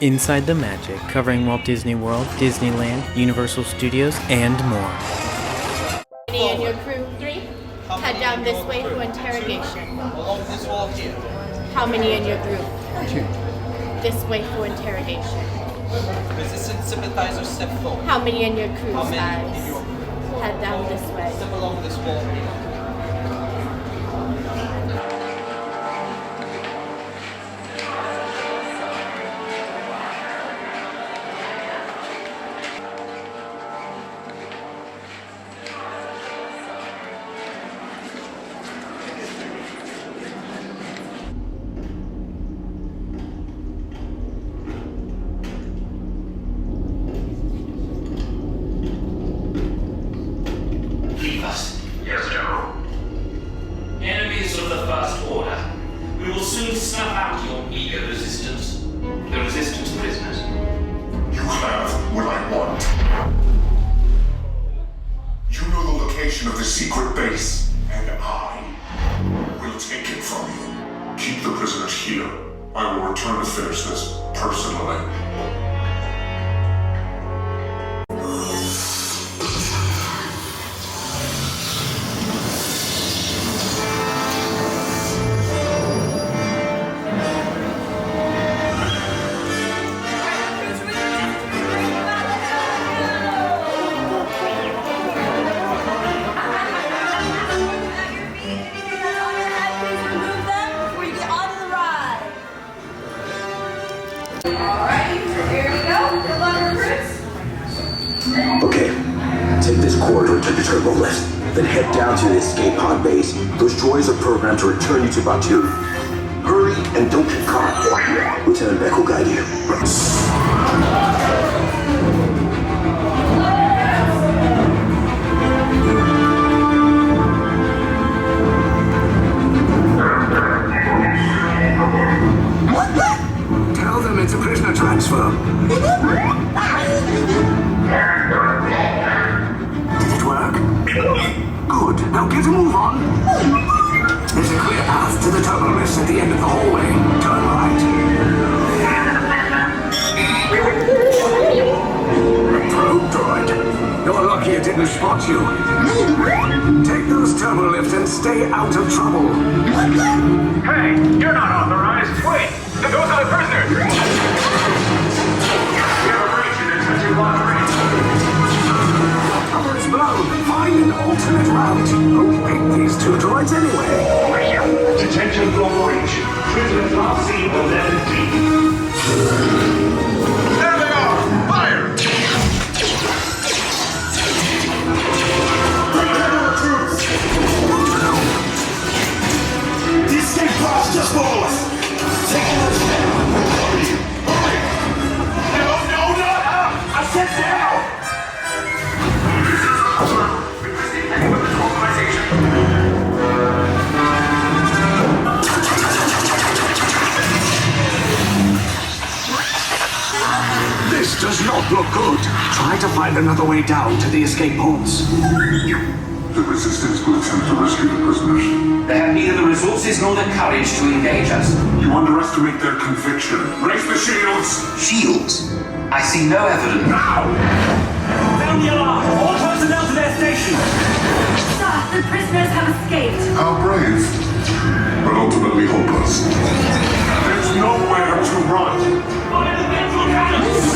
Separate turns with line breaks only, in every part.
Inside the Magic, covering Walt Disney World, Disneyland, Universal Studios, and more.
Any in your crew? 3. Head down this way for interrogation.
Along this wall here.
How many in your group?
2.
This way for interrogation.
Resistance sympathizer step forward.
How many in your crew,
How many
guys?
in your crew?
Head down this way.
Step along this wall here.
Yes, General. Enemies of the First Order, we will soon snuff out your meager resistance. The Resistance prisoners.
You have what I want. You know the location of the secret base, and I will take it from you. Keep the prisoners here. I will return to finish this personally.
Okay, take this corridor to the turbo lift, then head down to the escape pod base. Those droids are programmed to return you to Batu. Hurry and don't get caught. Lieutenant Beck will guide you.
Tell them it's a prisoner transfer. Did it work? Good. Now get a move on. There's a clear path to the turbo lifts at the end of the hallway. Turn right. Probe droid. You're lucky it didn't spot you. Take those turbo lifts and stay out of trouble.
Hey, you're not authorized. Wait, those are the prisoners. We have a breach in this too long range.
Cover is blown. Find an alternate route. Who picked these two droids anyway?
Detention from breach. Prisoners not seen 11D.
There they are! Fire!
The escape pod's just below us. Take another step. No, not up. I said down.
This does not look good. Try to find another way down to the escape pods.
The Resistance will attempt to rescue the prisoners.
They have neither the resources nor the courage to engage us.
You underestimate their conviction. Raise the shields!
Shields? I see no evidence.
Now!
Sound the alarm. All personnel to their stations.
Sir, the prisoners have escaped.
How brave, but ultimately hopeless. There's nowhere to run.
Fire the ventral cannons.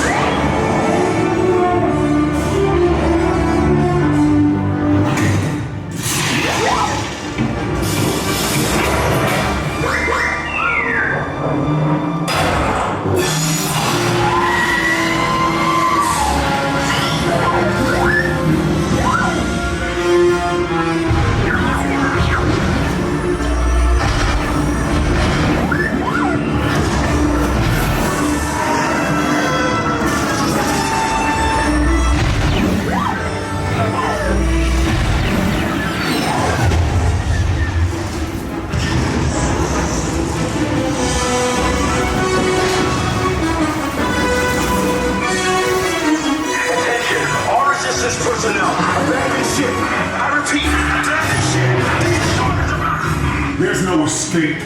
There's no escape.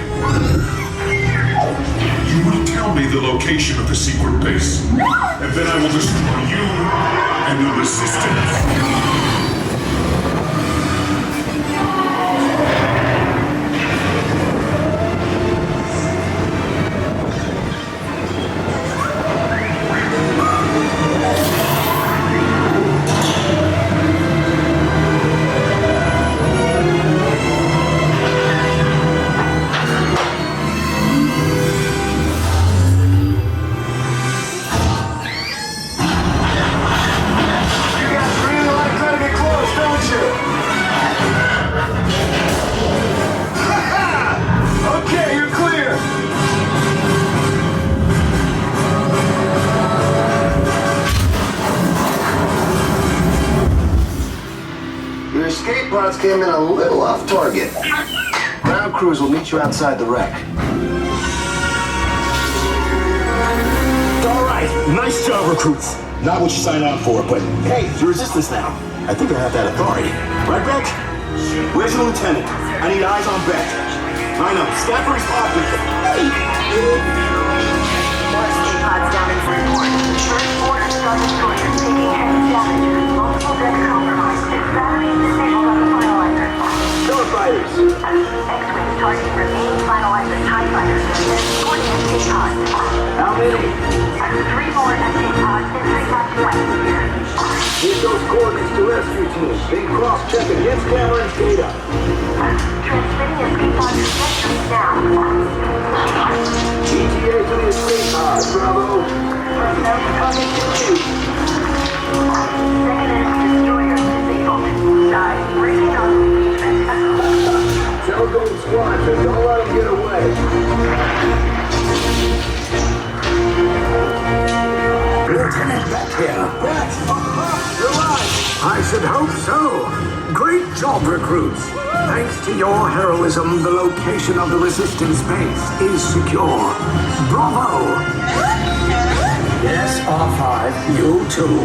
You will tell me the the location of the secret base, and then I will destroy you and the Resistance.
Escape pods came in a little off target. Ground crews will meet you outside the wreck.
All right, nice job, recruits. Not what you signed on for, but hey, you're resistance now. I think I have that authority. Right, Beck? Where's your lieutenant? I need eyes on Beck. Rhino, scan for his pocket.
More escape pods down in Freeport. First order Star Destroyer taking heavy damage. Multiple decks compromised. Batteries disabled on the finalizer.
Starfighters.
X-Wings targeting remaining finalizer TIE fighters. Then supporting escape pods.
How many?
3 more escape pods and 3 back to life here.
Get those coordinates to rescue team. Then cross-check against Cameron's data.
Transmitting escape pod trajectories now.
ETA to the escape pod, Bravo.
Personnel coming to you. Second destroyer disabled. Dive breaking on engagement.
Tell Gold Squad to don't let him get away. Lieutenant Beck here. Beck! You're right. I should hope so. Great job, recruits. Thanks to your heroism, the location of the Resistance base is secure. Bravo! Yes, R5, you too.